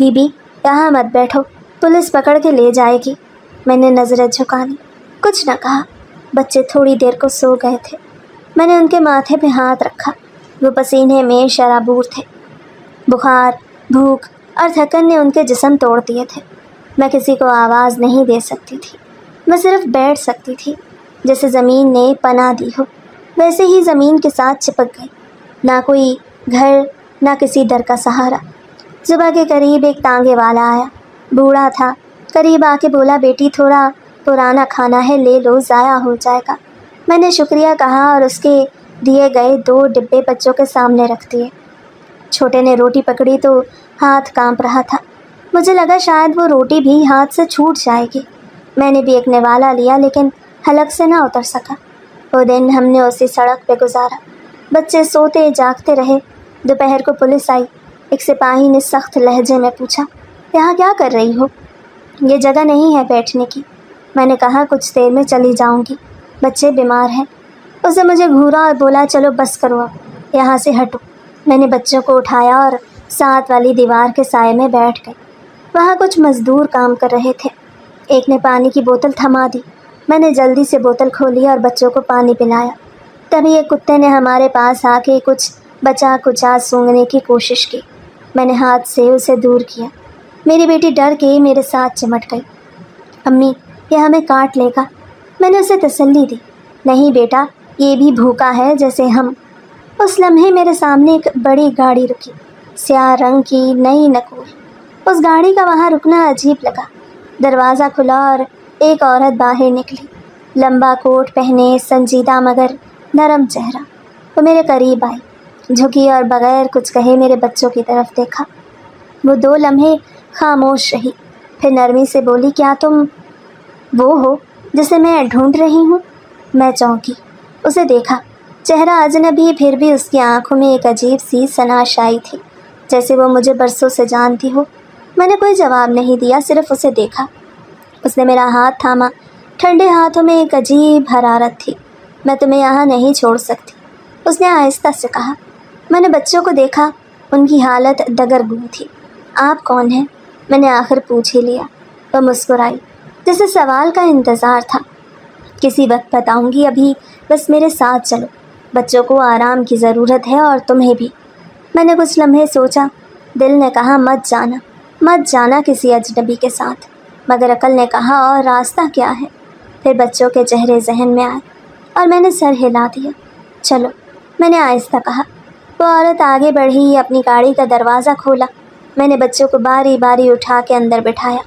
Be be یہاں مت بیٹھو، پولیس پکڑ کے لے جائے گی۔ میں نے نظریں جھکانی، کچھ نہ کہا۔ بچے تھوڑی دیر کو سو گئے تھے۔ میں نے ان کے ماتھے پہ ہاتھ رکھا، وہ پسینے میں شرابور تھے۔ بخار، بھوک اور تھکن نے ان کے جسم توڑ دیے تھے۔ میں کسی کو آواز نہیں دے سکتی تھی، میں صرف بیٹھ سکتی تھی۔ جیسے زمین نے پناہ دی ہو ویسے ہی زمین کے ساتھ چپک گئی، نہ کوئی گھر نہ کسی در کا سہارا۔ صبح کے قریب ایک تانگے والا آیا، بوڑھا تھا۔ قریب آ کے بولا، بیٹی تھوڑا پرانا کھانا ہے، لے لو، ضائع ہو جائے گا۔ میں نے شکریہ کہا اور اس کے دیے گئے 2 ڈبے بچوں کے سامنے رکھ دیے۔ چھوٹے نے روٹی پکڑی تو ہاتھ کانپ رہا تھا۔ مجھے لگا شاید وہ روٹی بھی ہاتھ سے چھوٹ جائے گی۔ میں نے بھی ایک نوالا لیا لیکن حلق سے نہ اتر سکا۔ وہ دن ہم نے اسی سڑک پہ گزارا۔ بچے سوتے جاگتے رہے۔ دوپہر کو پولیس آئی۔ ایک سپاہی نے سخت لہجے میں پوچھا، یہاں کیا کر رہی ہو؟ یہ جگہ نہیں ہے بیٹھنے کی۔ میں نے کہا، کچھ دیر میں چلی جاؤں گی، بچے بیمار ہیں۔ اس نے مجھے گھورا اور بولا، چلو بس کرو اب، یہاں سے ہٹو۔ میں نے بچوں کو اٹھایا اور ساتھ والی دیوار کے سائے میں بیٹھ گئی۔ وہاں کچھ مزدور کام کر رہے تھے۔ ایک نے پانی کی بوتل تھما دی۔ میں نے جلدی سے بوتل کھولی اور بچوں کو پانی پلایا۔ تبھی ایک کتے نے ہمارے پاس آ کے کچھ بچا کچا سونگھنے کی کوشش کی۔ میں نے ہاتھ سے اسے دور کیا۔ میری بیٹی ڈر کے میرے ساتھ چمٹ گئی۔ امی، یہ ہمیں کاٹ لے گا۔ میں نے اسے تسلی دی، نہیں بیٹا، یہ بھی بھوکا ہے جیسے ہم۔ اس لمحے میرے سامنے ایک بڑی گاڑی رکی، سیاہ رنگ کی نئی نکور۔ اس گاڑی کا وہاں رکنا عجیب لگا۔ دروازہ کھلا اور ایک عورت باہر نکلی، لمبا کوٹ پہنے، سنجیدہ مگر نرم چہرہ۔ وہ میرے قریب آئی، جھکی اور بغیر کچھ کہے میرے بچوں کی طرف دیکھا۔ وہ 2 لمحے خاموش رہی، پھر نرمی سے بولی، کیا تم وہ ہو جسے میں ڈھونڈ رہی ہوں؟ میں چونکی، اسے دیکھا۔ چہرہ اجنبی، پھر بھی اس کی آنکھوں میں ایک عجیب سی سناشائی تھی، جیسے وہ مجھے برسوں سے جانتی ہو۔ میں نے کوئی جواب نہیں دیا، صرف اسے دیکھا۔ اس نے میرا ہاتھ تھاما، ٹھنڈے ہاتھوں میں ایک عجیب حرارت تھی۔ میں تمہیں یہاں نہیں چھوڑ سکتی، اس نے آہستہ سے کہا۔ میں نے بچوں کو دیکھا، ان کی حالت دگرگوں تھی۔ آپ کون ہیں؟ میں نے آخر پوچھ ہی لیا۔ وہ مسکرائی، جیسے سوال کا انتظار تھا۔ کسی وقت بتاؤں گی، ابھی بس میرے ساتھ چلو، بچوں کو آرام کی ضرورت ہے اور تمہیں بھی۔ میں نے کچھ لمحے سوچا، دل نے کہا مت جانا کسی اجنبی کے ساتھ، مگر عقل نے کہا اور راستہ کیا ہے؟ پھر بچوں کے چہرے ذہن میں آئے اور میں نے سر ہلا دیا۔ چلو، میں نے آہستہ کہا۔ وہ عورت آگے بڑھی، اپنی گاڑی کا دروازہ کھولا۔ میں نے بچوں کو باری باری اٹھا کے اندر بٹھایا۔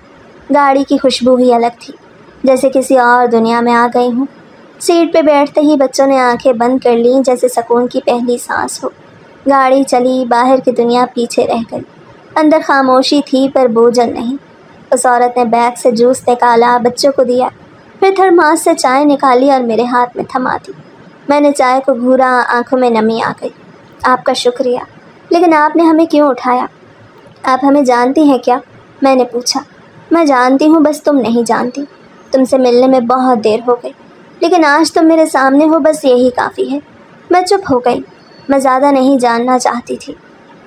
گاڑی کی خوشبو ہی الگ تھی، جیسے کسی اور دنیا میں آ گئی ہوں۔ سیٹ پہ بیٹھتے ہی بچوں نے آنکھیں بند کر لیں، جیسے سکون کی پہلی سانس ہو۔ گاڑی چلی، باہر کی دنیا پیچھے رہ گئی۔ اندر خاموشی تھی پر بوجھل نہیں۔ اس عورت نے بیگ سے جوس نکالا، بچوں کو دیا، پھر تھرماس سے چائے نکالی اور میرے ہاتھ میں تھما دی۔ میں نے چائے کو گھورا، آنکھوں میں نمی آ گئی۔ آپ کا شکریہ، لیکن آپ نے ہمیں کیوں اٹھایا؟ آپ ہمیں جانتی ہیں کیا؟ میں نے پوچھا۔ میں جانتی ہوں، بس تم نہیں جانتی۔ تم سے ملنے میں بہت دیر ہو گئی، لیکن آج تم میرے سامنے ہو، بس یہی کافی ہے۔ میں چپ ہو گئی۔ میں زیادہ نہیں جاننا چاہتی تھی،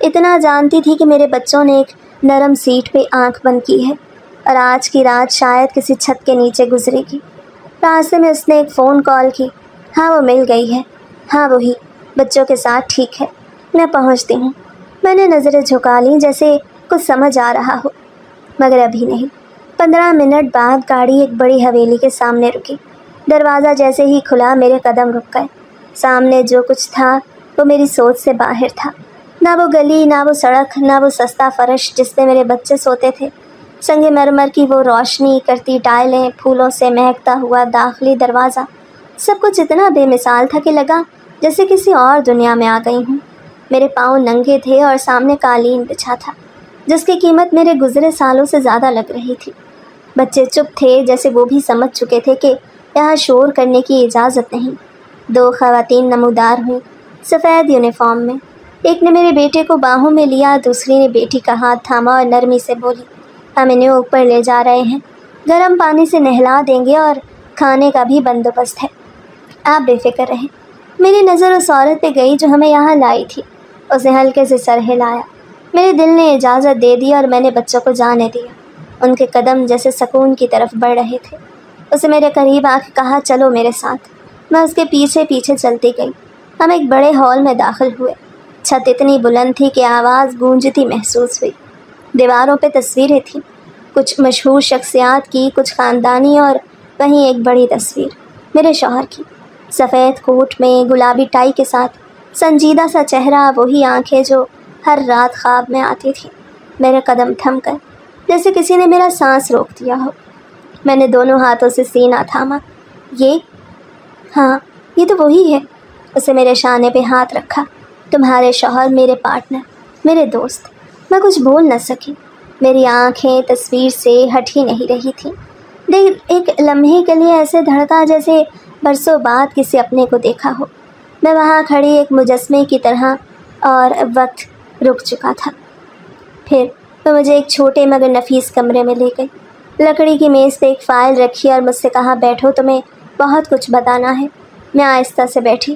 اتنا جانتی تھی کہ میرے بچوں نے ایک نرم سیٹ پہ آنکھ بند کی ہے اور آج کی رات شاید کسی چھت کے نیچے گزرے گی۔ راستے میں اس نے ایک فون کال کی۔ ہاں، وہ مل گئی ہے، ہاں وہی، بچوں کے ساتھ ٹھیک ہے، میں پہنچتی ہوں۔ میں نے نظریں جھکا لیں جیسے کچھ سمجھ آ رہا ہو، مگر ابھی نہیں۔ 15 منٹ بعد گاڑی ایک بڑی حویلی کے سامنے رکی۔ دروازہ جیسے ہی کھلا میرے قدم رک گئے۔ سامنے جو کچھ تھا وہ میری سوچ سے باہر تھا۔ نہ وہ گلی، نہ وہ سڑک، نہ وہ سستا فرش جس پہ میرے بچے سوتے تھے۔ سنگ مرمر کی وہ روشنی کرتی ٹائلیں، پھولوں سے مہکتا ہوا داخلی دروازہ، سب کچھ اتنا بے مثال تھا کہ لگا جیسے کسی اور دنیا میں آ گئی ہوں۔ میرے پاؤں ننگے تھے اور سامنے قالین بچھا تھا جس کی قیمت میرے گزرے سالوں سے زیادہ لگ رہی تھی۔ بچے چپ تھے، جیسے وہ بھی سمجھ چکے تھے کہ یہاں شور کرنے کی اجازت نہیں۔ 2 خواتین نمودار ہوئیں، سفید یونیفارم میں۔ ایک نے میرے بیٹے کو باہوں میں لیا، دوسری نے بیٹی کا ہاتھ تھاما اور نرمی سے بولی، ہم انہیں اوپر لے جا رہے ہیں، گرم پانی سے نہلا دیں گے اور کھانے کا بھی بندوبست ہے، آپ بے فکر رہیں۔ میری نظر اس عورت پہ گئی جو ہمیں یہاں لائی تھی۔ اس نے ہلکے سے سر ہلایا۔ میرے دل نے اجازت دے دی اور میں نے بچوں کو جانے دیا۔ ان کے قدم جیسے سکون کی طرف بڑھ رہے تھے۔ اسے میرے قریب آ کے کہا، چلو میرے ساتھ۔ میں اس کے پیچھے پیچھے چلتی گئی۔ ہم ایک بڑے ہال میں داخل ہوئے۔ چھت اتنی بلند تھی کہ آواز گونجتی محسوس ہوئی۔ دیواروں پہ تصویریں تھیں، کچھ مشہور شخصیات کی، کچھ خاندانی، اور وہیں ایک بڑی تصویر میرے شوہر کی، سفید کوٹ میں، گلابی ٹائی کے ساتھ، سنجیدہ سا چہرہ، وہی آنکھیں جو ہر رات خواب میں آتی تھی۔ میرے قدم تھم گئے، جیسے کسی نے میرا سانس روک دیا ہو۔ میں نے دونوں ہاتھوں سے سینہ تھاما۔ ہاں یہ تو وہی ہے۔ اسے میرے شانے پہ ہاتھ رکھا۔ تمہارے شوہر، میرے پارٹنر، میرے دوست۔ میں کچھ بول نہ سکی۔ میری آنکھیں تصویر سے ہٹ ہی نہیں رہی تھیں۔ ایک لمحے کے لیے ایسے دھڑکا جیسے برسوں بعد کسی اپنے کو دیکھا ہو۔ میں وہاں کھڑی ایک مجسمے کی طرح، اور وقت رک چکا تھا۔ پھر وہ مجھے ایک چھوٹے مگر نفیس کمرے میں لے گئی۔ لکڑی کی میز پہ ایک فائل رکھی اور مجھ سے کہا، بیٹھو، تمہیں بہت کچھ بتانا ہے۔ میں آہستہ سے بیٹھی،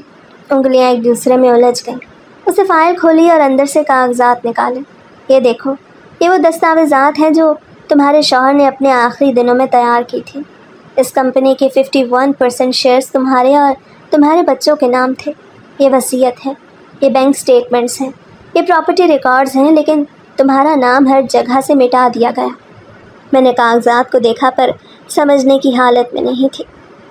انگلیاں ایک دوسرے میں الجھ گئیں۔ اسے فائل کھولی اور اندر سے کاغذات نکالے۔ یہ دیکھو، یہ وہ دستاویزات ہیں جو تمہارے شوہر نے اپنے آخری دنوں میں تیار کی تھی۔ اس کمپنی کے 51% شیئرز تمہارے اور تمہارے بچوں کے نام تھے۔ یہ وصیت ہے، یہ بینک سٹیٹمنٹس ہیں، یہ پراپرٹی ریکارڈز ہیں، لیکن تمہارا نام ہر جگہ سے مٹا دیا گیا۔ میں نے کاغذات کو دیکھا پر سمجھنے کی حالت میں نہیں تھی۔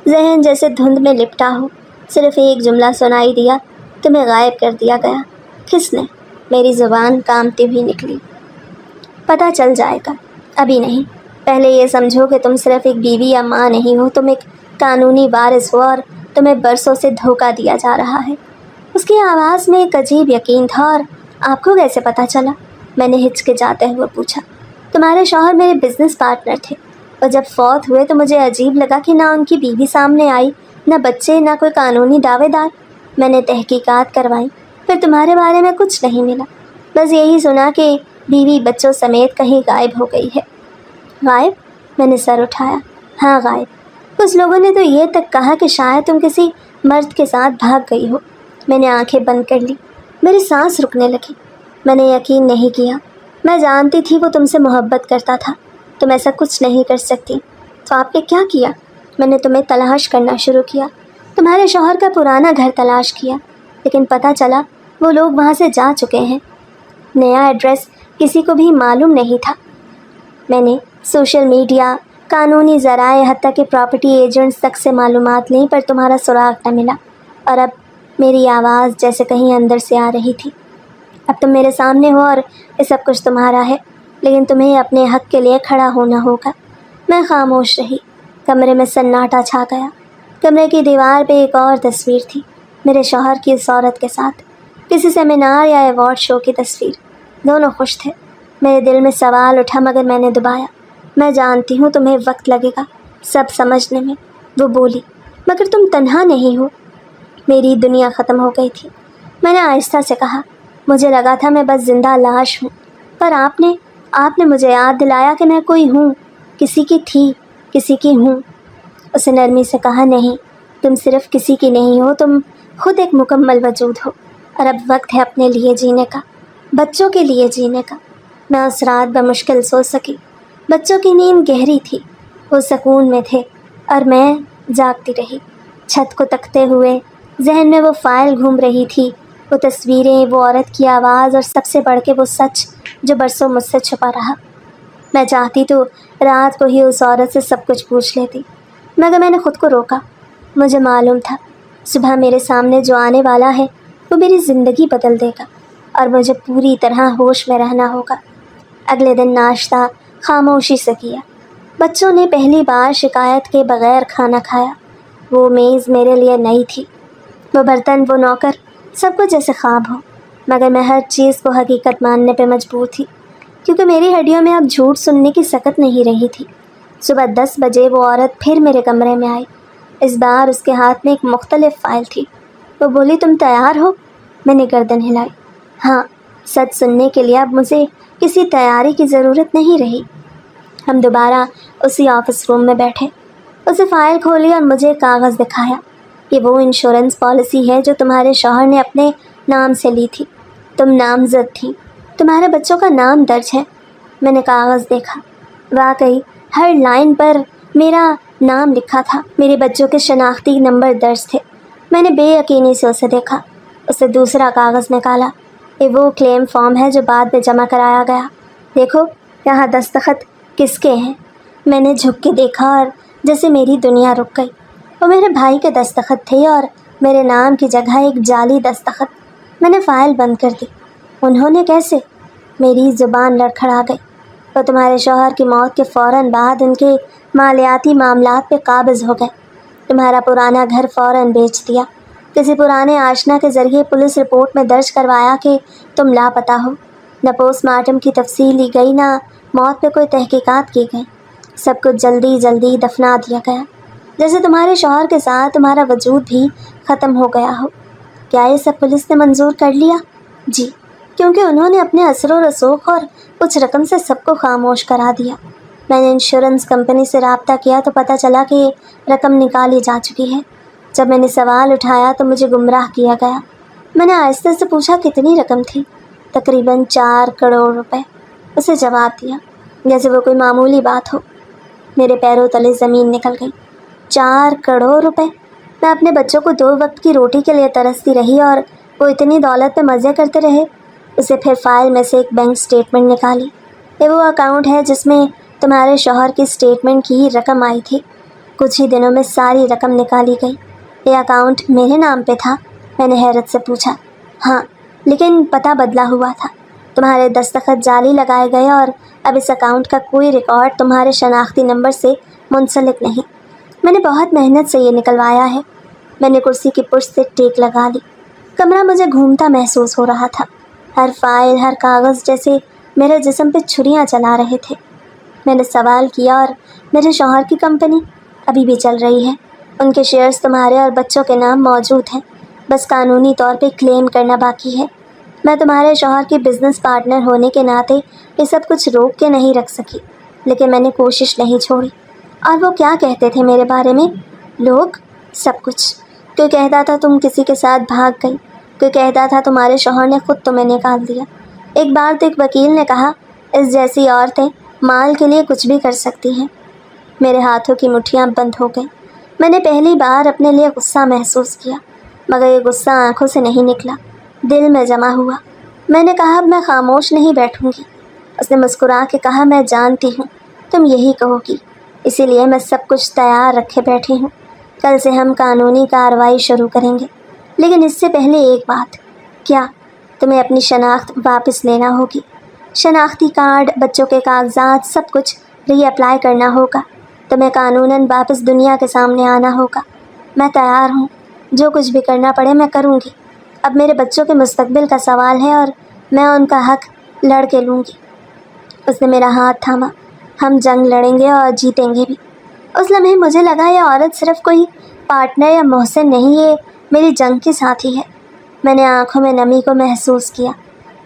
ذہن جیسے دھند میں لپٹا ہو۔ صرف ایک جملہ سنائی دیا، تمہیں غائب کر دیا گیا۔ کس نے؟ میری زبان کانپتی ہوئی نکلی۔ پتہ چل جائے گا، ابھی نہیں۔ پہلے یہ سمجھو کہ تم صرف ایک بیوی یا ماں نہیں ہو، تم ایک قانونی وارث ہو، اور تمہیں برسوں سے دھوکہ دیا جا رہا ہے۔ اس کی آواز میں ایک عجیب یقین تھا۔ اور آپ کو کیسے پتہ چلا؟ میں نے ہچکچاتے ہوئے پوچھا۔ تمہارے شوہر میرے بزنس پارٹنر تھے، اور جب فوت ہوئے تو مجھے عجیب لگا کہ نہ ان کی بیوی سامنے آئی، نہ بچے، نہ کوئی قانونی دعوے دار۔ میں نے تحقیقات کروائی، پھر تمہارے بارے میں کچھ نہیں ملا۔ بس یہی سنا کہ بیوی بچوں سمیت کہیں غائب ہو گئی ہے۔ غائب؟ میں نے سر اٹھایا۔ ہاں غائب۔ کچھ لوگوں نے تو یہ تک کہا کہ شاید تم کسی مرد کے ساتھ بھاگ گئی ہو۔ میں نے آنکھیں بند کر لی، میری سانس رکنے لگی۔ میں نے یقین نہیں کیا۔ میں جانتی تھی وہ تم سے محبت کرتا تھا، تم ایسا کچھ نہیں کر سکتی۔ تو آپ نے کیا کیا؟ میں نے تمہیں تلاش کرنا شروع کیا، تمہارے شوہر کا پرانا گھر تلاش کیا، لیکن پتہ چلا وہ لوگ وہاں سے جا چکے ہیں۔ نیا ایڈریس کسی کو بھی معلوم نہیں تھا۔ میں نے سوشل میڈیا، قانونی ذرائع، حتیٰ کہ پراپرٹی ایجنٹس تک سے معلومات لیں، پر تمہارا سراغ نہ ملا۔ اور اب میری آواز جیسے کہیں اندر سے آ رہی تھی، اب تم میرے سامنے ہو اور یہ سب کچھ تمہارا ہے، لیکن تمہیں اپنے حق کے لیے کھڑا ہونا ہوگا۔ میں خاموش رہی۔ کمرے میں سناٹا چھا گیا۔ کمرے کی دیوار پہ ایک اور تصویر تھی، میرے شوہر کی اس عورت کے ساتھ، کسی سیمینار یا ایوارڈ شو کی تصویر۔ دونوں خوش تھے۔ میرے دل میں سوال اٹھا، مگر میں نے دبایا۔ میں جانتی ہوں تمہیں وقت لگے گا سب سمجھنے میں، وہ بولی، مگر تم تنہا نہیں ہو۔ میری دنیا ختم ہو گئی تھی۔ میں نے آہستہ سے کہا، مجھے لگا تھا میں بس زندہ لاش ہوں، پر آپ نے مجھے یاد دلایا کہ میں کوئی ہوں، کسی کی تھی، کسی کی ہوں۔ اسے نرمی سے کہا، نہیں، تم صرف کسی کی نہیں ہو، تم خود ایک مکمل وجود ہو، اور اب وقت ہے اپنے لیے جینے کا، بچوں کے لیے جینے کا۔ میں اس رات بمشکل سو سکی۔ بچوں کی نیند گہری تھی، وہ سکون میں تھے، اور میں جاگتی رہی، چھت کو تکتے ہوئے۔ ذہن میں وہ فائل گھوم رہی تھی، وہ تصویریں، وہ عورت کی آواز، اور سب سے بڑھ کے وہ سچ جو برسوں مجھ سے چھپا رہا۔ میں چاہتی تو رات کو ہی اس عورت سے سب کچھ پوچھ لیتی، مگر میں نے خود کو روکا۔ مجھے معلوم تھا صبح میرے سامنے جو آنے والا ہے وہ میری زندگی بدل دے گا، اور مجھے پوری طرح ہوش میں رہنا ہوگا۔ اگلے دن ناشتہ خاموشی سے کیا۔ بچوں نے پہلی بار شکایت کے بغیر کھانا کھایا۔ وہ میز میرے لیے نئی تھی، وہ برتن، وہ نوکر، سب کچھ جیسے خواب ہو، مگر میں ہر چیز کو حقیقت ماننے پہ مجبور تھی، کیونکہ میری ہڈیوں میں اب جھوٹ سننے کی سکت نہیں رہی تھی۔ صبح 10 بجے وہ عورت پھر میرے کمرے میں آئی۔ اس بار اس کے ہاتھ میں ایک مختلف فائل تھی۔ وہ بولی، تم تیار ہو؟ میں نے گردن ہلائی۔ ہاں، سچ سننے کے لیے اب مجھے کسی تیاری کی ضرورت نہیں رہی۔ ہم دوبارہ اسی آفس روم میں بیٹھے۔ اسے فائل کھولی اور مجھے کاغذ دکھایا۔ یہ وہ انشورنس پالیسی ہے جو تمہارے شوہر نے اپنے نام سے لی تھی۔ تم نامزد تھی، تمہارے بچوں کا نام درج ہے۔ میں نے کاغذ دیکھا، واقعی ہر لائن پر میرا نام لکھا تھا، میرے بچوں کے شناختی نمبر درج تھے۔ میں نے بے یقینی سے اسے دیکھا۔ اسے دوسرا کاغذ نکالا۔ یہ وہ کلیم فارم ہے جو بعد میں جمع کرایا گیا۔ دیکھو یہاں دستخط کس کے ہیں؟ میں نے جھک کے دیکھا اور جیسے میری دنیا رک گئی۔ وہ میرے بھائی کے دستخط تھے اور میرے نام کی جگہ ایک جعلی دستخط۔ میں نے فائل بند کر دی۔ انہوں نے کیسے؟ میری زبان لڑکھڑا گئی۔ وہ تمہارے شوہر کی موت کے فوراً بعد ان کے مالیاتی معاملات پہ قابض ہو گئے۔ تمہارا پرانا گھر فوراً بیچ دیا۔ کسی پرانے آشنا کے ذریعے پولیس رپورٹ میں درج کروایا کہ تم لاپتہ ہو۔ نہ پوسٹ مارٹم کی تفصیل لی گئی، نہ موت پہ کوئی تحقیقات کی گئی۔ سب کچھ جلدی جلدی دفنا دیا گیا، جیسے تمہارے شوہر کے ساتھ تمہارا وجود بھی ختم ہو گیا ہو۔ کیا یہ سب پولیس نے منظور کر لیا؟ جی، کیونکہ انہوں نے اپنے اثر و رسوخ اور کچھ رقم سے سب کو خاموش کرا دیا۔ میں نے انشورنس کمپنی سے رابطہ کیا تو پتہ چلا کہ یہ رقم نکالی جا چکی ہے۔ جب میں نے سوال اٹھایا تو مجھے گمراہ کیا گیا۔ میں نے آہستہ سے پوچھا کتنی رقم تھی؟ تقریباً 4 کروڑ روپے، اسے جواب دیا جیسے وہ کوئی معمولی بات ہو۔ میرے پیروں تلے زمین نکل گئی۔ 4 کروڑ روپے! میں اپنے بچوں کو 2 وقت کی روٹی کے لیے ترستی رہی اور وہ اتنی دولت پہ مزے کرتے رہے۔ اسے پھر فائل میں سے ایک بینک سٹیٹمنٹ نکالی۔ یہ وہ اکاؤنٹ ہے جس میں تمہارے شوہر کی سٹیٹمنٹ کی رقم آئی تھی۔ کچھ ہی دنوں میں ساری رقم نکالی گئی۔ یہ اکاؤنٹ میرے نام پہ تھا؟ میں نے حیرت سے پوچھا۔ ہاں، لیکن پتہ بدلا ہوا تھا۔ تمہارے دستخط جعلی لگائے گئے اور اب اس اکاؤنٹ کا کوئی ریکارڈ تمہارے شناختی نمبر سے منسلک نہیں۔ میں نے بہت محنت سے یہ نکلوایا ہے۔ میں نے کرسی کی پشت سے ٹیک لگا لی۔ کمرہ مجھے گھومتا محسوس ہو رہا تھا۔ ہر فائل، ہر کاغذ جیسے میرے جسم پہ چھریاں چلا رہے تھے۔ میں نے سوال کیا، اور میرے شوہر کی کمپنی ابھی بھی چل رہی ہے؟ ان کے شیئرز تمہارے اور بچوں کے نام موجود ہیں، بس قانونی طور پہ کلیم کرنا باقی ہے۔ میں تمہارے شوہر کی بزنس پارٹنر ہونے کے ناطے یہ سب کچھ روک کے نہیں رکھ سکی، لیکن میں نے کوشش نہیں چھوڑی۔ اور وہ کیا کہتے تھے میرے بارے میں لوگ؟ سب کچھ۔ کوئی کہتا تھا تم کسی کے ساتھ بھاگ گئی، کوئی کہتا تھا تمہارے شوہر نے خود تمہیں نکال دیا۔ ایک بار تو ایک وکیل نے کہا اس جیسی عورتیں مال کے لیے کچھ بھی کر سکتی ہیں۔ میرے ہاتھوں کی مٹھیاں بند ہو گئیں۔ میں نے پہلی بار اپنے لیے غصہ محسوس کیا، مگر یہ غصہ آنکھوں سے نہیں نکلا، دل میں جمع ہوا۔ میں نے کہا اب میں خاموش نہیں بیٹھوں گی۔ اس نے مسکرا کے کہا میں جانتی ہوں تم یہی کہو گی، اسی لیے میں سب کچھ تیار رکھے بیٹھی ہوں۔ کل سے ہم قانونی کارروائی شروع کریں گے، لیکن اس سے پہلے ایک بات۔ کیا؟ تمہیں اپنی شناخت واپس لینا ہوگی۔ شناختی کارڈ، بچوں کے کاغذات، سب کچھ ری اپلائی کرنا ہوگا۔ تمہیں قانوناً واپس دنیا کے سامنے آنا ہوگا۔ میں تیار ہوں، جو کچھ بھی کرنا پڑے میں کروں گی۔ اب میرے بچوں کے مستقبل کا سوال ہے اور میں ان کا حق لڑ کے لوں گی۔ اس نے میرا ہاتھ تھاما۔ ہم جنگ لڑیں گے اور جیتیں گے بھی۔ اس لمحے مجھے لگا یہ عورت صرف کوئی پارٹنر یا محسن نہیں، یہ میری جنگ کی ساتھی ہے۔ میں نے آنکھوں میں نمی کو محسوس کیا،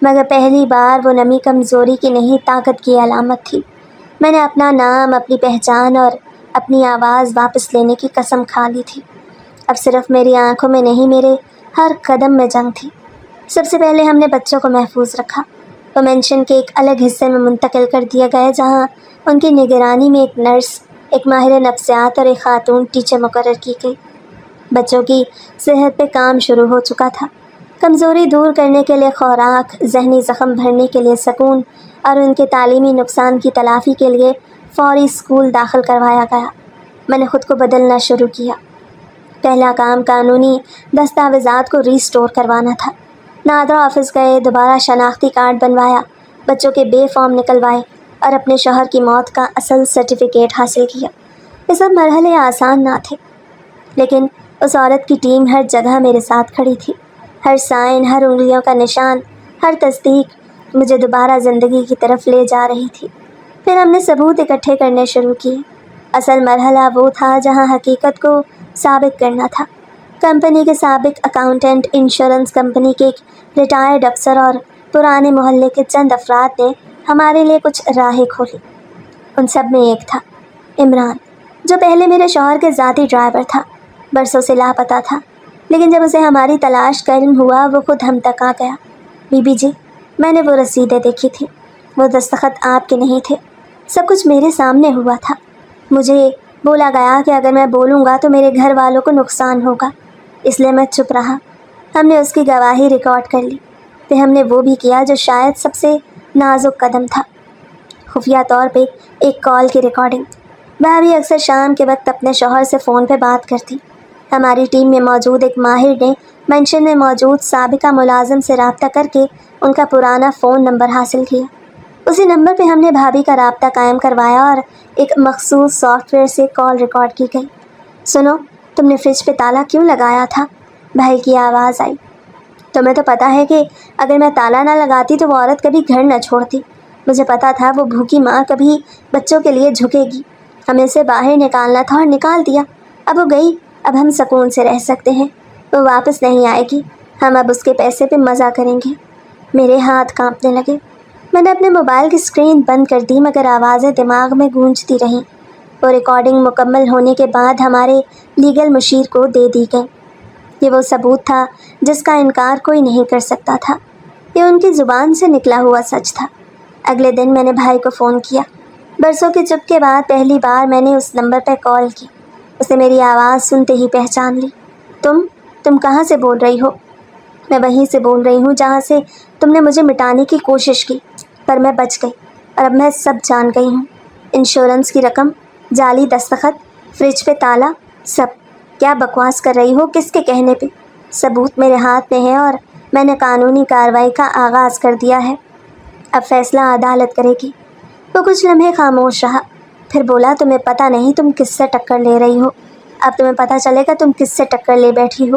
مگر پہلی بار وہ نمی کمزوری کی نہیں طاقت کی علامت تھی۔ میں نے اپنا نام، اپنی پہچان اور اپنی آواز واپس لینے کی قسم کھا لی تھی۔ اب صرف میری آنکھوں میں نہیں، میرے ہر قدم میں جنگ تھی۔ سب سے پہلے ہم نے بچوں کو محفوظ رکھا۔ وہ مینشن کے ایک الگ حصے میں منتقل کر دیا گئے، جہاں ان کی نگرانی میں ایک نرس، ایک ماہر نفسیات اور ایک خاتون ٹیچر مقرر کی گئی۔ بچوں کی صحت پہ کام شروع ہو چکا تھا۔ کمزوری دور کرنے کے لیے خوراک، ذہنی زخم بھرنے کے لیے سکون اور ان کے تعلیمی نقصان کی تلافی کے لیے فوری اسکول داخل کروایا گیا۔ میں نے خود کو بدلنا شروع کیا۔ پہلا کام قانونی دستاویزات کو ری اسٹور کروانا تھا۔ نادرا آفس گئے، دوبارہ شناختی کارڈ بنوایا، بچوں کے بے فارم نکلوائے اور اپنے شوہر کی موت کا اصل سرٹیفکیٹ حاصل کیا۔ یہ سب مرحلے آسان نہ تھے، لیکن اس عورت کی ٹیم ہر جگہ میرے ساتھ کھڑی تھی۔ ہر سائن، ہر انگلیوں کا نشان، ہر تصدیق مجھے دوبارہ زندگی کی طرف لے جا رہی تھی۔ پھر ہم نے ثبوت اکٹھے کرنے شروع کیے۔ اصل مرحلہ وہ تھا جہاں حقیقت کو ثابت کرنا تھا۔ کمپنی کے سابق اکاؤنٹنٹ، انشورنس کمپنی کے ایک ریٹائرڈ افسر اور پرانے محلے کے چند افراد نے ہمارے لیے کچھ راہیں کھولی۔ ان سب میں ایک تھا عمران، جو پہلے میرے شوہر کے ذاتی ڈرائیور تھا، برسوں سے لاپتہ تھا، لیکن جب اسے ہماری تلاش کا علم ہوا وہ خود ہم تک آ گیا۔ بی بی جی، میں نے وہ رسیدیں دیکھی تھی، وہ دستخط آپ کے نہیں تھے، سب کچھ میرے سامنے ہوا تھا۔ مجھے بولا گیا کہ اگر میں بولوں گا تو میرے گھر والوں کو نقصان ہوگا، اس لیے میں چپ رہا۔ ہم نے اس کی گواہی ریکارڈ کر لی، پھر ہم نے وہ بھی کیا جو شاید سب سے نازک قدم تھا، خفیہ طور پہ ایک کال کی ریکارڈنگ۔ بھابھی اکثر شام کے وقت اپنے شوہر سے فون پہ بات کرتی۔ ہماری ٹیم میں موجود ایک ماہر نے مینشن میں موجود سابقہ ملازم سے رابطہ کر کے ان کا پرانا فون نمبر حاصل کیا۔ اسی نمبر پہ ہم نے بھابھی کا رابطہ قائم کروایا اور ایک مخصوص سافٹ ویئر سے کال ریکارڈ کی گئی۔ سنو، تم نے فریج پہ تالا کیوں لگایا تھا؟ بھائی کی آواز آئی۔ تمہیں تو پتہ ہے کہ اگر میں تالا نہ لگاتی تو وہ عورت کبھی گھر نہ چھوڑتی۔ مجھے پتہ تھا وہ بھوکی ماں کبھی بچوں کے لیے جھکے گی۔ ہمیں اسے باہر نکالنا تھا اور نکال دیا۔ اب وہ گئی، اب ہم سکون سے رہ سکتے ہیں۔ وہ واپس نہیں آئے گی، ہم اب اس کے پیسے پہ مزہ کریں گے۔ میرے ہاتھ کانپنے لگے۔ میں نے اپنے موبائل کی اسکرین بند کر دی، مگر آوازیں دماغ میں گونجتی رہیں۔ وہ ریکارڈنگ مکمل ہونے کے بعد ہمارے لیگل مشیر کو دے دی گئی۔ یہ وہ ثبوت تھا جس کا انکار کوئی نہیں کر سکتا تھا۔ یہ ان کی زبان سے نکلا ہوا سچ تھا۔ اگلے دن میں نے بھائی کو فون کیا۔ برسوں کی چپ کے بعد پہلی بار میں نے اس نمبر پہ کال کی۔ اسے میری آواز سنتے ہی پہچان لی۔ تم کہاں سے بول رہی ہو؟ میں وہیں سے بول رہی ہوں جہاں سے تم نے مجھے مٹانے کی کوشش کی، پر میں بچ گئی، اور اب میں سب جان گئی ہوں۔ انشورنس کی رقم، جعلی دستخط، فریج پہ تالا، سب۔ کیا بکواس کر رہی ہو؟ کس کے کہنے پہ؟ ثبوت میرے ہاتھ میں ہے اور میں نے قانونی کارروائی کا آغاز کر دیا ہے۔ اب فیصلہ عدالت کرے گی۔ وہ کچھ لمحے خاموش رہا، پھر بولا، تمہیں پتہ نہیں تم کس سے ٹکر لے رہی ہو۔ اب تمہیں پتہ چلے گا تم کس سے ٹکر لے بیٹھی ہو۔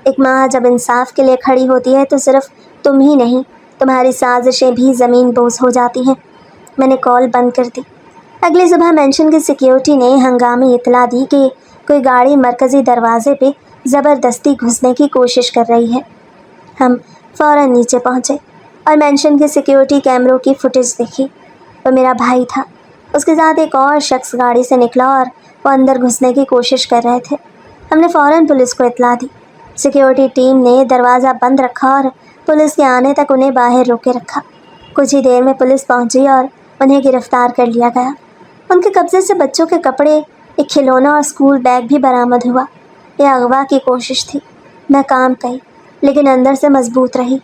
ایک ماں جب انصاف کے لیے کھڑی ہوتی ہے تو صرف تم ہی نہیں، تمہاری سازشیں بھی زمین بوس ہو جاتی ہیں۔ میں نے کال بند کر دی۔ اگلی صبح مینشن کی سیکیورٹی نے ہنگامی اطلاع دی کہ کوئی گاڑی مرکزی دروازے پہ زبردستی گھسنے کی کوشش کر رہی ہے۔ ہم فوراً نیچے پہنچے اور مینشن کے سیکیورٹی کیمروں کی فوٹیج دیکھی۔ وہ میرا بھائی تھا، اس کے ساتھ ایک اور شخص گاڑی سے نکلا اور وہ اندر گھسنے کی کوشش کر رہے تھے۔ ہم نے فوراً پولیس کو اطلاع دی۔ سیکیورٹی ٹیم نے دروازہ بند رکھا اور پولیس کے آنے تک انہیں باہر روکے رکھا۔ کچھ ہی دیر میں پولیس پہنچی اور انہیں گرفتار کر لیا گیا۔ ان کے قبضے سے بچوں کے کپڑے، ایک کھلونا اور اسکول بیگ بھی برآمد ہوا۔ یہ اغوا کی کوشش تھی۔ میں کام گئی، لیکن اندر سے مضبوط رہی۔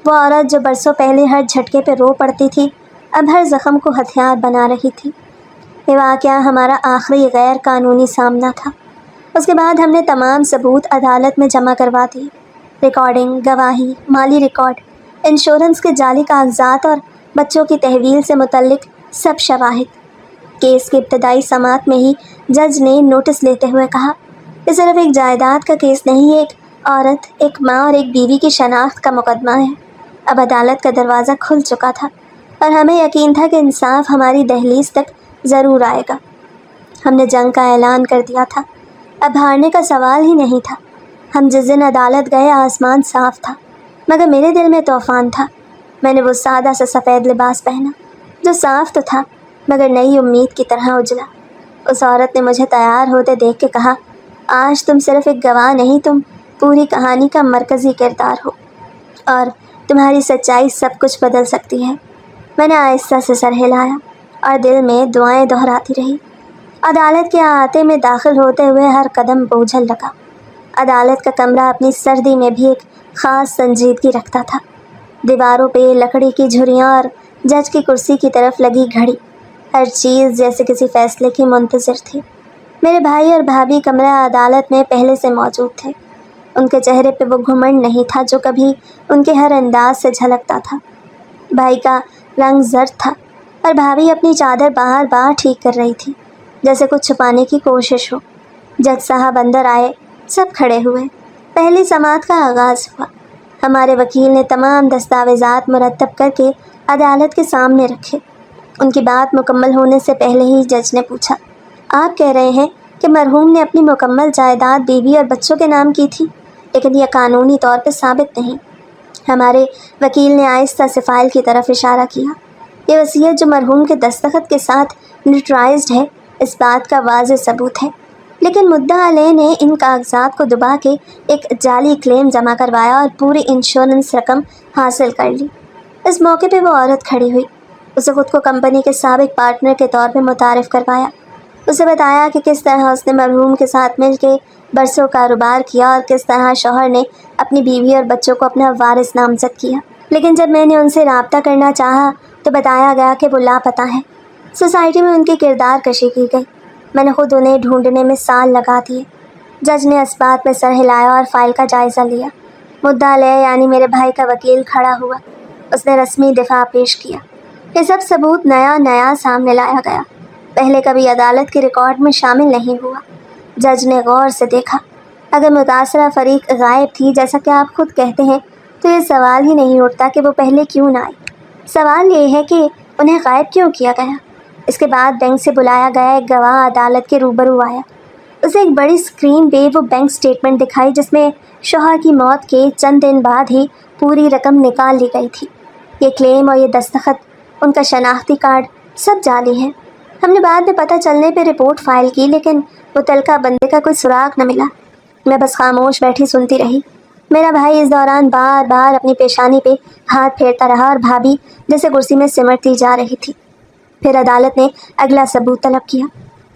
وہ عورت جو برسوں پہلے ہر جھٹکے پہ رو پڑتی تھی، اب ہر زخم کو ہتھیار بنا رہی تھی۔ یہ واقعہ ہمارا آخری غیر قانونی سامنا تھا۔ اس کے بعد ہم نے تمام ثبوت عدالت میں جمع کروا دیے، ریکارڈنگ، گواہی، مالی ریکارڈ، انشورنس کے جعلی کاغذات اور بچوں کی تحویل سے متعلق سب شواہد۔ کیس کی ابتدائی سماعت میں ہی جج نے نوٹس لیتے ہوئے کہا، یہ صرف ایک جائیداد کا کیس نہیں، ایک عورت، ایک ماں اور ایک بیوی کی شناخت کا مقدمہ ہے۔ اب عدالت کا دروازہ کھل چکا تھا اور ہمیں یقین تھا کہ انصاف ہماری دہلیز تک ضرور آئے گا۔ ہم نے جنگ کا اعلان کر دیا تھا، اب ہارنے کا سوال ہی نہیں تھا۔ ہم جس دن عدالت گئے آسمان صاف تھا، مگر میرے دل میں طوفان تھا۔ میں نے وہ سادہ سا سفید لباس پہنا جو صاف تو تھا مگر نئی امید کی طرح اجلا۔ اس عورت نے مجھے تیار ہوتے دیکھ کے کہا، آج تم صرف ایک گواہ نہیں، تم پوری کہانی کا مرکزی کردار ہو، اور تمہاری سچائی سب کچھ بدل سکتی ہے۔ میں نے آہستہ سے سر ہلایا اور دل میں دعائیں دہراتی رہی۔ عدالت کے احاطے میں داخل ہوتے ہوئے ہر قدم بوجھل لگا۔ عدالت کا کمرہ اپنی سردی میں بھی ایک خاص سنجیدگی رکھتا تھا۔ دیواروں پہ لکڑی کی جھریاں اور جج کی کرسی کی طرف لگی گھڑی، ہر چیز جیسے کسی فیصلے کی منتظر تھی۔ میرے بھائی اور بھابھی کمرہ عدالت میں پہلے سے موجود تھے۔ ان کے چہرے پہ وہ گھمنڈ نہیں تھا جو کبھی ان کے ہر انداز سے جھلکتا تھا۔ بھائی کا رنگ زرد تھا اور بھابھی اپنی چادر بار بار ٹھیک کر رہی تھی، جیسے کچھ چھپانے کی کوشش ہو۔ جج صاحب اندر آئے، سب کھڑے ہوئے۔ پہلی سماعت کا آغاز ہوا۔ ہمارے وکیل نے تمام دستاویزات مرتب کر کے عدالت کے سامنے رکھے۔ ان کی بات مکمل ہونے سے پہلے ہی جج نے پوچھا، آپ کہہ رہے ہیں کہ مرحوم نے اپنی مکمل جائیداد بیوی اور بچوں کے نام کی تھی، لیکن یہ قانونی طور پہ ثابت نہیں۔ ہمارے وکیل نے آہستہ سے فائل کی طرف اشارہ کیا۔ یہ وصیت جو مرحوم کے دستخط کے ساتھ نوٹرائزڈ ہے، اس بات کا واضح ثبوت ہے، لیکن مدعا علیہ نے ان کاغذات کو دبا کے ایک جعلی کلیم جمع کروایا اور پوری انشورنس رقم حاصل کر لی۔ اس موقع پہ وہ عورت کھڑی ہوئی، اسے خود کو کمپنی کے سابق پارٹنر کے طور پہ متعارف کروایا، اسے بتایا کہ کس طرح اس نے مرحوم کے ساتھ مل کے برسوں کاروبار کیا اور کس طرح شوہر نے اپنی بیوی اور بچوں کو اپنا وارث نامزد کیا۔ لیکن جب میں نے ان سے رابطہ کرنا چاہا تو بتایا گیا کہ وہ لاپتہ ہیں۔ سوسائٹی میں ان کی کردار کشی کی گئی۔ میں نے خود انہیں ڈھونڈنے میں سال لگا دیے۔ جج نے اس بات میں سر ہلایا اور فائل کا جائزہ لیا۔ مدعا علیہ یعنی میرے بھائی کا وکیل کھڑا ہوا، اس نے رسمی دفاع پیش کیا۔ یہ سب ثبوت نیا سامنے لایا گیا، پہلے کبھی عدالت کے ریکارڈ میں شامل نہیں ہوا۔ جج نے غور سے دیکھا۔ اگر متاثرہ فریق غائب تھی جیسا کہ آپ خود کہتے ہیں تو یہ سوال ہی نہیں اٹھتا کہ وہ پہلے کیوں نہ آئی۔ سوال یہ ہے کہ انہیں غائب کیوں کیا گیا۔ اس کے بعد بینک سے بلایا گیا ایک گواہ عدالت کے روبرو آیا۔ اسے ایک بڑی اسکرین پہ وہ بینک سٹیٹمنٹ دکھائی جس میں شوہر کی موت کے چند دن بعد ہی پوری رقم نکال لی گئی تھی۔ یہ کلیم اور یہ دستخط، ان کا شناختی کارڈ، سب جعلی ہے۔ ہم نے بعد میں پتہ چلنے پہ رپورٹ فائل کی، لیکن متعلقہ بندے کا کوئی سراغ نہ ملا۔ میں بس خاموش بیٹھی سنتی رہی۔ میرا بھائی اس دوران بار بار اپنی پیشانی پہ ہاتھ پھیرتا رہا اور بھابھی جیسے کرسی میں سمٹتی جا رہی تھی۔ پھر عدالت نے اگلا ثبوت طلب کیا۔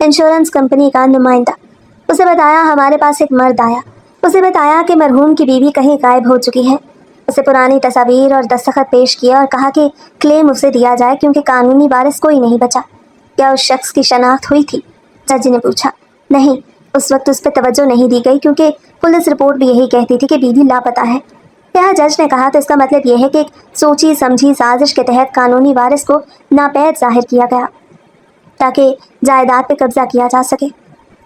انشورنس کمپنی کا نمائندہ، اسے بتایا ہمارے پاس ایک مرد آیا۔ اسے بتایا کہ مرحوم کی بیوی کہیں غائب ہو چکی ہے۔ اسے پرانی تصاویر اور دستخط پیش کیا اور کہا کہ کلیم اسے دیا جائے کیونکہ قانونی وارث کوئی نہیں بچا۔ کیا اس شخص کی شناخت ہوئی تھی؟ جج نے پوچھا۔ نہیں، اس وقت اس پہ توجہ نہیں دی گئی کیونکہ پولیس رپورٹ بھی یہی کہتی تھی کہ بیوی لاپتہ ہے۔ یہاں جج نے کہا تو اس کا مطلب یہ ہے کہ ایک سوچی سمجھی سازش کے تحت قانونی وارث کو ناپید ظاہر کیا گیا تاکہ جائیداد پہ قبضہ کیا جا سکے۔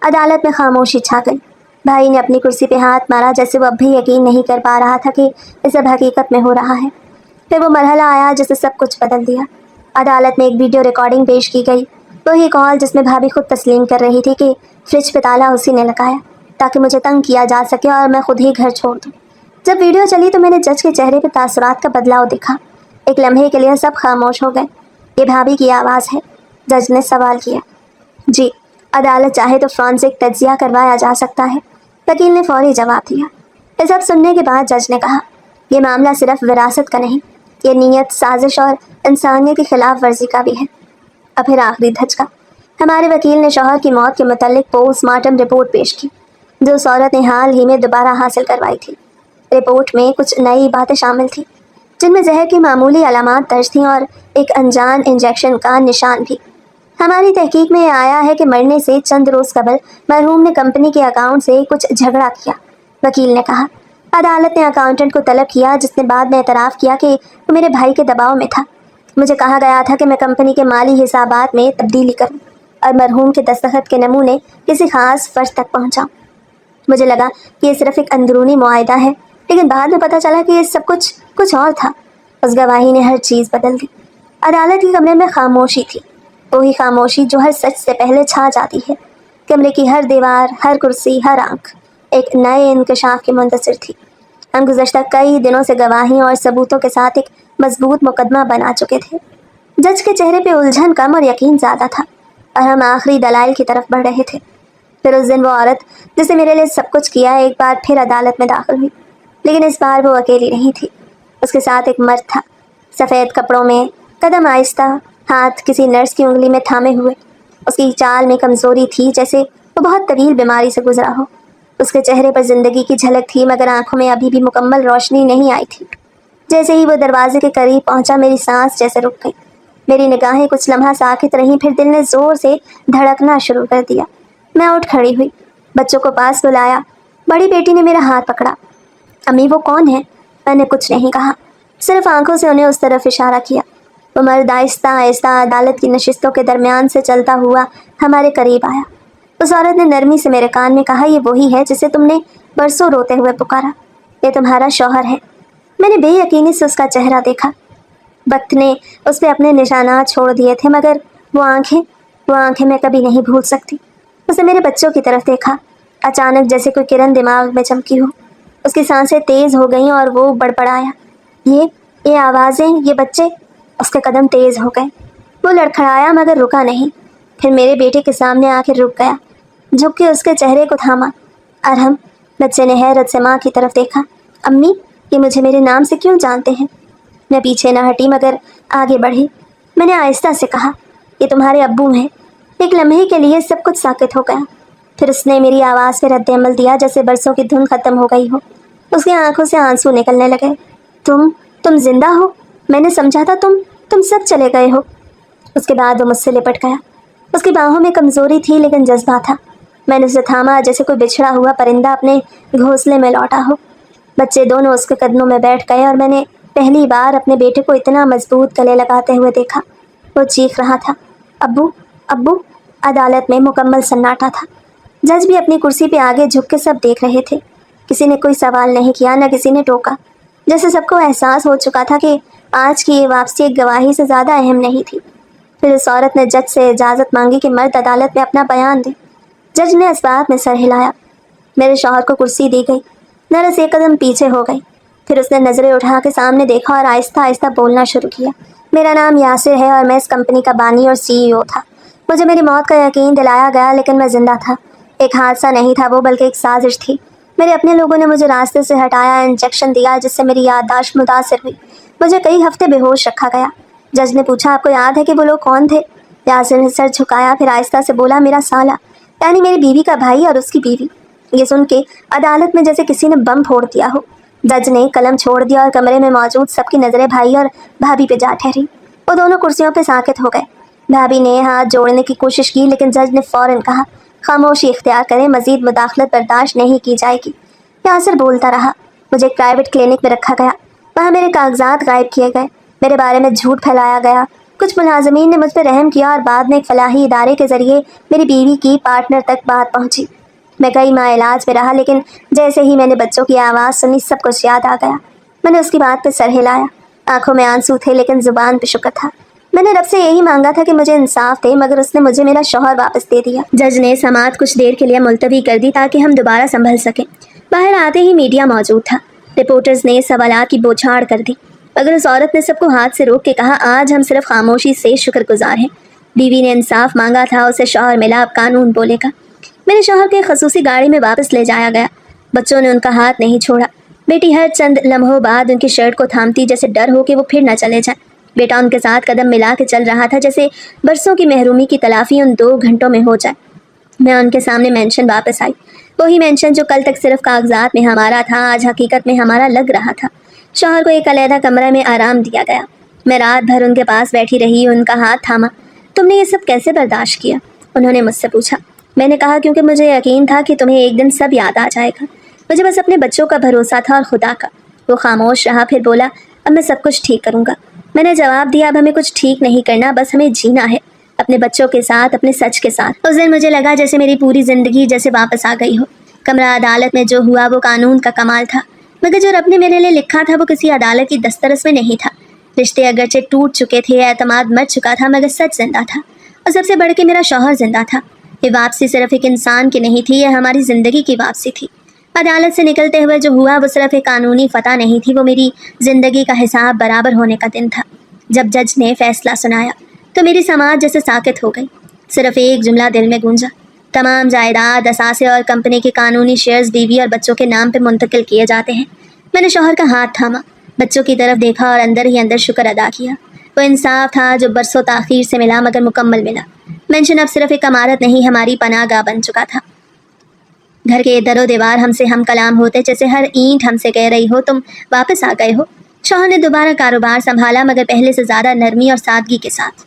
عدالت میں خاموشی چھا گئی۔ بھائی نے اپنی کرسی پہ ہاتھ مارا جیسے وہ اب بھی یقین نہیں کر پا رہا تھا کہ یہ سب حقیقت میں ہو رہا ہے۔ پھر وہ مرحلہ آیا جسے سب کچھ بدل دیا۔ عدالت میں ایک ویڈیو ریکارڈنگ پیش کی گئی، وہی کال جس میں بھابھی خود تسلیم کر رہی تھی کہ فریج پہ تالا اسی نے لگایا تاکہ مجھے تنگ کیا جا سکے اور میں خود ہی گھر چھوڑ دوں۔ جب ویڈیو چلی تو میں نے جج کے چہرے پہ تاثرات کا بدلاؤ دیکھا۔ ایک لمحے کے لیے سب خاموش ہو گئے۔ یہ بھابھی کی آواز ہے؟ جج نے سوال کیا۔ جی، عدالت چاہے تو فرانسک تجزیہ کروایا جا سکتا ہے، وکیل نے فوری جواب دیا۔ یہ سب سننے کے بعد جج نے کہا، یہ معاملہ صرف وراثت کا نہیں، یہ نیت، سازش اور انسانیت کی خلاف ورزی کا بھی ہے۔ اور پھر آخری دھچکا۔ ہمارے وکیل نے شوہر کی موت کے متعلق پوسٹ مارٹم رپورٹ پیش کی جو اس عورت نے حال ہی میں دوبارہ حاصل کروائی تھی۔ رپورٹ میں کچھ نئی باتیں شامل تھیں جن میں زہر کی معمولی علامات درج تھیں اور ایک انجان انجیکشن کا نشان بھی۔ ہماری تحقیق میں یہ آیا ہے کہ مرنے سے چند روز قبل مرحوم نے کمپنی کے اکاؤنٹ سے کچھ جھگڑا کیا، وکیل نے کہا۔ عدالت نے اکاؤنٹنٹ کو طلب کیا جس نے بعد میں اعتراف کیا کہ وہ میرے بھائی کے دباؤ میں تھا۔ مجھے کہا گیا تھا کہ میں کمپنی کے مالی حسابات میں تبدیلی کروں اور مرحوم کے دستخط کے نمونے کسی خاص فرد تک پہنچاؤں۔ مجھے لگا کہ یہ صرف ایک اندرونی معاہدہ ہے، لیکن بعد میں پتہ چلا کہ یہ سب کچھ اور تھا۔ اس گواہی نے ہر چیز بدل دی۔ عدالت کے کمرے میں خاموشی تھی، وہی خاموشی جو ہر سچ سے پہلے چھا جاتی ہے۔ کمرے کی ہر دیوار، ہر کرسی، ہر آنکھ ایک نئے انکشاف کی منتظر تھی۔ ہم گزشتہ کئی دنوں سے گواہیوں اور ثبوتوں کے ساتھ ایک مضبوط مقدمہ بنا چکے تھے۔ جج کے چہرے پہ الجھن کم اور یقین زیادہ تھا، اور ہم آخری دلائل کی طرف بڑھ رہے تھے۔ پھر اس دن وہ عورت جس نے میرے لیے سب کچھ کیا ایک بار پھر عدالت میں داخل ہوئی، لیکن اس بار وہ اکیلی نہیں تھی۔ اس کے ساتھ ایک مرد تھا، سفید کپڑوں میں، قدم آہستہ، ہاتھ کسی نرس کی انگلی میں تھامے ہوئے۔ اس کی چال میں کمزوری تھی جیسے وہ بہت طویل بیماری سے گزرا ہو۔ اس کے چہرے پر زندگی کی جھلک تھی مگر آنکھوں میں ابھی بھی مکمل روشنی نہیں آئی تھی۔ جیسے ہی وہ دروازے کے قریب پہنچا میری سانس جیسے رک گئی۔ میری نگاہیں کچھ لمحہ ساکت رہیں، پھر دل نے زور سے دھڑکنا شروع کر دیا۔ میں اٹھ کھڑی ہوئی، بچوں کو پاس بلایا۔ بڑی بیٹی نے میرا ہاتھ پکڑا۔ امی وہ کون ہے؟ میں نے کچھ نہیں کہا، صرف آنکھوں سے انہیں اس طرف اشارہ کیا۔ وہ مرد آہستہ آہستہ عدالت کی نشستوں کے درمیان سے چلتا ہوا ہمارے قریب آیا۔ اس عورت نے نرمی سے میرے کان میں کہا، یہ وہی ہے جسے تم نے برسوں روتے ہوئے پکارا، یہ تمہارا شوہر ہے۔ میں نے بے یقینی سے اس کا چہرہ دیکھا۔ وقت نے اس پہ اپنے نشانات چھوڑ دیے تھے مگر وہ آنکھیں میں کبھی نہیں بھول سکتی۔ اس نے میرے بچوں کی طرف دیکھا، اچانک جیسے کوئی کرن دماغ میں چمکی ہو۔ اس کی سانسیں تیز ہو گئیں اور وہ بڑبڑایا، یہ آوازیں، یہ بچے۔ اس کے قدم تیز ہو گئے، وہ لڑکھڑایا مگر رکا نہیں۔ پھر میرے بیٹے کے سامنے آ کے رک گیا، جھک کے اس کے چہرے کو تھاما۔ ارحم، بچے نے حیرت سے ماں کی طرف دیکھا۔ امی، یہ مجھے میرے نام سے کیوں جانتے ہیں؟ میں پیچھے نہ ہٹی مگر آگے بڑھی۔ میں نے آہستہ سے کہا، یہ تمہارے ابو ہیں۔ ایک لمحے کے لیے سب کچھ ساکت ہو گیا، پھر اس نے میری آواز پہ رد عمل دیا جیسے برسوں کی دھن ختم ہو گئی ہو۔ اس کی آنکھوں سے آنسو نکلنے لگے۔ تم زندہ ہو؟ میں نے سمجھا تھا تم سب چلے گئے ہو۔ اس کے بعد وہ مجھ سے لپٹ گیا۔ اس کی باہوں میں کمزوری تھی لیکن جذبہ تھا۔ میں نے اسے تھاما جیسے کوئی بچھڑا ہوا پرندہ اپنے گھونسلے میں لوٹا ہو۔ بچے دونوں اس کے قدموں میں بیٹھ گئے اور میں نے پہلی بار اپنے بیٹے کو اتنا مضبوط گلے لگاتے ہوئے دیکھا۔ وہ چیخ رہا تھا، ابو ابو۔ عدالت میں مکمل سناٹا تھا۔ جج بھی اپنی کرسی پہ آگے جھک کے سب دیکھ رہے تھے۔ کسی نے کوئی سوال نہیں کیا، نہ کسی نے ٹوکا، جیسے سب کو احساس ہو چکا تھا کہ آج کی یہ واپسی ایک گواہی سے زیادہ اہم نہیں تھی۔ پھر اس عورت نے جج سے اجازت مانگی کہ مرد عدالت میں اپنا بیان دے۔ جج نے اس بات میں سر ہلایا۔ میرے شوہر کو کرسی دی گئی۔ نرس ایک قدم پیچھے ہو گئی، پھر اس نے نظریں اٹھا کے سامنے دیکھا اور آہستہ آہستہ بولنا شروع کیا۔ میرا نام یاسر ہے اور میں اس کمپنی کا بانی اور CEO تھا۔ مجھے میری موت کا یقین دلایا گیا لیکن میں زندہ تھا۔ ایک حادثہ نہیں تھا وہ، بلکہ ایک سازش تھی۔ میرے اپنے لوگوں نے مجھے راستے سے ہٹایا، انجیکشن دیا جس سے میری یادداشت متاثر ہوئی۔ مجھے کئی ہفتے بے ہوش رکھا گیا۔ جج نے پوچھا، آپ کو یاد ہے کہ وہ لوگ کون تھے؟ یاسر نے سر جھکایا، پھر آہستہ سے بولا، میرا سالہ، یعنی میری بیوی کا بھائی اور اس کی بیوی۔ یہ سن کے عدالت میں جیسے کسی نے بم پھوڑ دیا ہو۔ جج نے قلم چھوڑ دیا اور کمرے میں موجود سب کی نظریں بھائی اور بھابھی پہ جا ٹھہری۔ وہ دونوں کرسیوں پہ ساکت ہو گئے۔ بھابھی نے ہاتھ جوڑنے کی کوشش کی لیکن جج نے فوراً کہا، خاموشی اختیار کریں، مزید مداخلت برداشت نہیں کی جائے گی۔ یاسر بولتا رہا۔ مجھے ایک پرائیویٹ کلینک میں رکھا گیا۔ وہاں میرے کاغذات غائب کیے گئے، میرے بارے میں جھوٹ پھیلایا گیا۔ کچھ ملازمین نے مجھ پہ رحم کیا اور بعد میں ایک فلاحی ادارے کے ذریعے میری بیوی کی پارٹنر تک بات پہنچی۔ میں کئی ماہ علاج میں رہا لیکن جیسے ہی میں نے بچوں کی آواز سنی سب کچھ یاد آ گیا۔ میں نے اس کی بات پہ سر ہلایا۔ آنکھوں میں آنسو تھے لیکن زبان پہ شکر تھا۔ میں نے رب سے یہی مانگا تھا کہ مجھے انصاف دے، مگر اس نے مجھے میرا شوہر واپس دے دیا۔ جج نے سماعت کچھ دیر کے لیے ملتوی کر دی تاکہ ہم دوبارہ سنبھل سکیں۔ باہر آتے ہی میڈیا موجود تھا۔ رپورٹرز نے سوالات کی بوچھاڑ کر دی، مگر اس عورت نے سب کو ہاتھ سے روک کے کہا، آج ہم صرف خاموشی سے شکر گزار ہیں۔ بیوی نے انصاف مانگا تھا، اسے شوہر ملا، اب قانون بولے گا۔ میرے شوہر کے خصوصی گاڑی میں واپس لے جایا گیا۔ بچوں نے ان کا ہاتھ نہیں چھوڑا۔ بیٹی ہر چند لمحوں بعد ان کی شرٹ کو تھامتی جیسے ڈر ہو کہ وہ پھر نہ چلے جائیں۔ بیٹا ان کے ساتھ قدم ملا کے چل رہا تھا جیسے برسوں کی محرومی کی تلافی ان 2 گھنٹوں میں ہو جائے۔ میں ان کے سامنے مینشن واپس آئی، وہی مینشن جو کل تک صرف کاغذات میں ہمارا تھا، آج حقیقت میں ہمارا لگ رہا تھا۔ شوہر کو ایک علیحدہ کمرے میں آرام دیا گیا۔ میں رات بھر ان کے پاس بیٹھی رہی، ان کا ہاتھ تھاما۔ تم نے یہ سب کیسے برداشت کیا؟ انہوں نے مجھ سے پوچھا۔ میں نے کہا، کیونکہ مجھے یقین تھا کہ تمہیں ایک دن سب یاد آ جائے گا۔ مجھے بس اپنے بچوں کا بھروسہ تھا اور خدا کا۔ وہ خاموش رہا، پھر بولا، اب میں سب کچھ ٹھیک کروں گا۔ میں نے جواب دیا، اب ہمیں کچھ ٹھیک نہیں کرنا، بس ہمیں جینا ہے، اپنے بچوں کے ساتھ، اپنے سچ کے ساتھ۔ اس دن مجھے لگا جیسے میری پوری زندگی جیسے واپس آ گئی ہو۔ کمرہ عدالت میں جو ہوا وہ قانون کا کمال تھا، مگر جو رب نے میرے لیے لکھا تھا وہ کسی عدالت کی دسترس میں نہیں تھا۔ رشتے اگرچہ ٹوٹ چکے تھے، اعتماد مر چکا تھا، مگر سچ زندہ تھا، اور سب سے بڑھ کے میرا شوہر زندہ تھا۔ یہ واپسی صرف ایک انسان کی نہیں تھی، یہ ہماری زندگی کی واپسی تھی۔ عدالت سے نکلتے ہوئے جو ہوا وہ صرف ایک قانونی فتح نہیں تھی، وہ میری زندگی کا حساب برابر ہونے کا دن تھا۔ جب جج نے فیصلہ سنایا تو میری سماعت جیسے ساکت ہو گئی۔ صرف ایک جملہ دل میں گونجا، تمام جائیداد، اثاثے اور کمپنی کے قانونی شیئرز بیوی اور بچوں کے نام پہ منتقل کیے جاتے ہیں۔ میں نے شوہر کا ہاتھ تھاما، بچوں کی طرف دیکھا اور اندر ہی اندر شکر ادا کیا۔ وہ انصاف تھا جو برسوں تاخیر سے ملا مگر مکمل ملا۔ مینشن اب صرف ایک عمارت نہیں، ہماری پناہ گاہ بن چکا تھا۔ گھر کے در و دیوار ہم سے ہم کلام ہوتے، جیسے ہر اینٹ ہم سے کہہ رہی ہو، تم واپس آ گئے ہو۔ شوہر نے دوبارہ کاروبار سنبھالا، مگر پہلے سے زیادہ نرمی اور سادگی کے ساتھ۔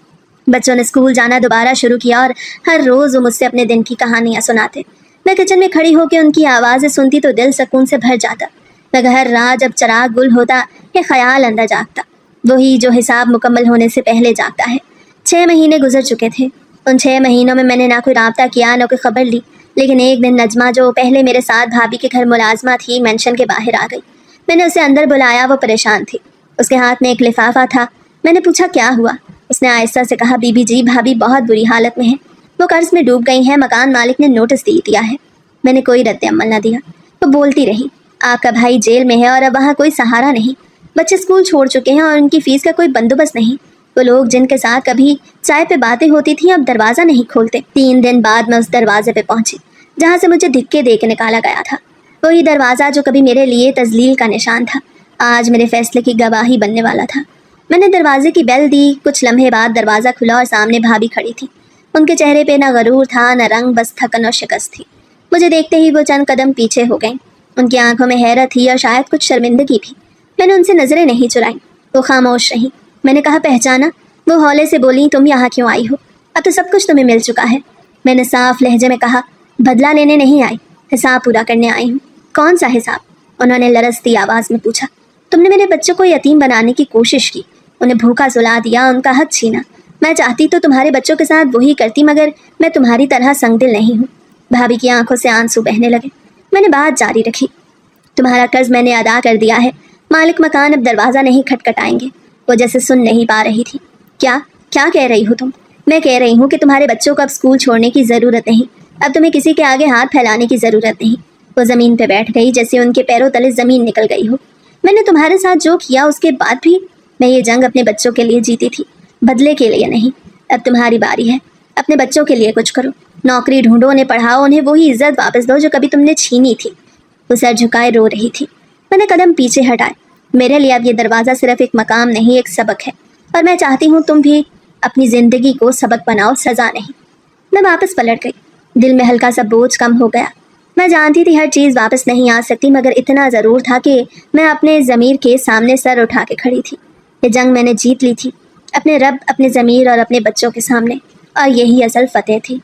بچوں نے اسکول جانا دوبارہ شروع کیا اور ہر روز وہ مجھ سے اپنے دن کی کہانیاں سناتے۔ میں کچن میں کھڑی ہو کے ان کی آوازیں سنتی تو دل سکون سے بھر جاتا، مگر ہر رات جب چراغ گل ہوتا یہ خیال اندر جاگتا، وہی جو حساب مکمل ہونے سے پہلے جاگتا ہے۔ 6 مہینے گزر چکے تھے۔ ان 6 مہینوں میں نے نہ کوئی رابطہ کیا، نہ کوئی خبر لی، لیکن ایک دن نجمہ جو پہلے میرے ساتھ بھابھی کے گھر ملازمہ تھی، مینشن کے باہر آ گئی۔ میں نے اسے اندر بلایا، وہ پریشان تھی۔ اس کے ہاتھ میں ایک لفافہ تھا۔ میں نے پوچھا، کیا ہوا؟ اس نے آہستہ سے کہا، بی بی جی، بھابھی بہت بری حالت میں ہے، وہ قرض میں ڈوب گئی ہیں، مکان مالک نے نوٹس دیا ہے۔ میں نے کوئی رد عمل نہ دیا۔ وہ بولتی رہی، آپ کا بھائی جیل میں ہے اور اب وہاں کوئی سہارا نہیں، بچے اسکول چھوڑ چکے ہیں اور ان کی فیس کا کوئی بندوبست نہیں۔ وہ لوگ جن کے ساتھ کبھی چائے پہ باتیں ہوتی تھیں اب دروازہ نہیں کھولتے۔ 3 دن بعد میں اس دروازے پہ پہنچی جہاں سے مجھے دھکے دے کے نکالا گیا تھا، وہی دروازہ جو کبھی میرے لیے تذلیل کا نشان تھا، آج میرے فیصلے کی گواہی بننے والا تھا۔ میں نے دروازے کی بیل دی، کچھ لمحے بعد دروازہ کھلا اور سامنے بھابھی کھڑی تھی۔ ان کے چہرے پہ نہ غرور تھا نہ رنگ، بس تھکن اور شکست تھی۔ مجھے دیکھتے ہی وہ چند قدم پیچھے ہو گئیں۔ ان کی آنکھوں میں حیرت تھی اور شاید کچھ شرمندگی بھی۔ میں نے ان سے نظریں نہیں چرائیں، وہ خاموش رہیں۔ میں نے کہا پہچانا؟ وہ ہولے سے بولیں تم یہاں کیوں آئی ہو؟ اب تو سب کچھ تمہیں مل چکا ہے۔ میں نے صاف لہجے میں کہا بدلہ لینے نہیں آئی، حساب پورا کرنے آئی ہوں۔ کون سا حساب؟ انہوں نے لرزتی آواز میں پوچھا۔ تم نے میرے بچوں کو یتیم بنانے کی کوشش کی، انہیں بھوکا سلا دیا، ان کا حق چھینا۔ میں چاہتی تو تمہارے بچوں کے ساتھ وہی کرتی، مگر میں تمہاری طرح سنگ دل نہیں ہوں۔ بھابھی کی آنکھوں سے آنسو بہنے لگے۔ میں نے بات جاری رکھی، تمہارا قرض میں نے ادا کر دیا ہے، مالک مکان اب دروازہ نہیں کھٹکھٹائیں گے۔ وہ جیسے سن نہیں پا رہی تھی۔ کیا کہہ رہی ہو تم؟ میں کہہ رہی ہوں کہ تمہارے بچوں کو اب اسکول چھوڑنے کی ضرورت نہیں، اب تمہیں کسی کے آگے ہاتھ پھیلانے کی ضرورت نہیں۔ وہ زمین پہ بیٹھ گئی جیسے ان کے پیروں تلے زمین نکل گئی ہو۔ میں نے تمہارے ساتھ جو کیا اس کے بعد بھی میں یہ جنگ اپنے بچوں کے لیے جیتی تھی، بدلے کے لیے نہیں۔ اب تمہاری باری ہے، اپنے بچوں کے لیے کچھ کرو، نوکری ڈھونڈو، انہیں پڑھاؤ، انہیں وہی عزت واپس دو جو کبھی تم نے چھینی تھی۔ وہ سر جھکائے رو رہی تھی۔ میں نے قدم پیچھے ہٹائے۔ میرے لیے اب یہ دروازہ صرف ایک مقام نہیں، ایک سبق ہے، اور میں چاہتی ہوں تم بھی اپنی زندگی کو سبق بناؤ، سزا نہیں۔ میں واپس پلٹ گئی، دل میں ہلکا سا بوجھ کم ہو گیا۔ میں جانتی تھی ہر چیز واپس نہیں آ سکتی، مگر اتنا ضرور تھا کہ میں اپنے ضمیر کے سامنے سر اٹھا کے کھڑی تھی۔ یہ جنگ میں نے جیت لی تھی، اپنے رب، اپنے ضمیر اور اپنے بچوں کے سامنے، اور یہی اصل فتح تھی۔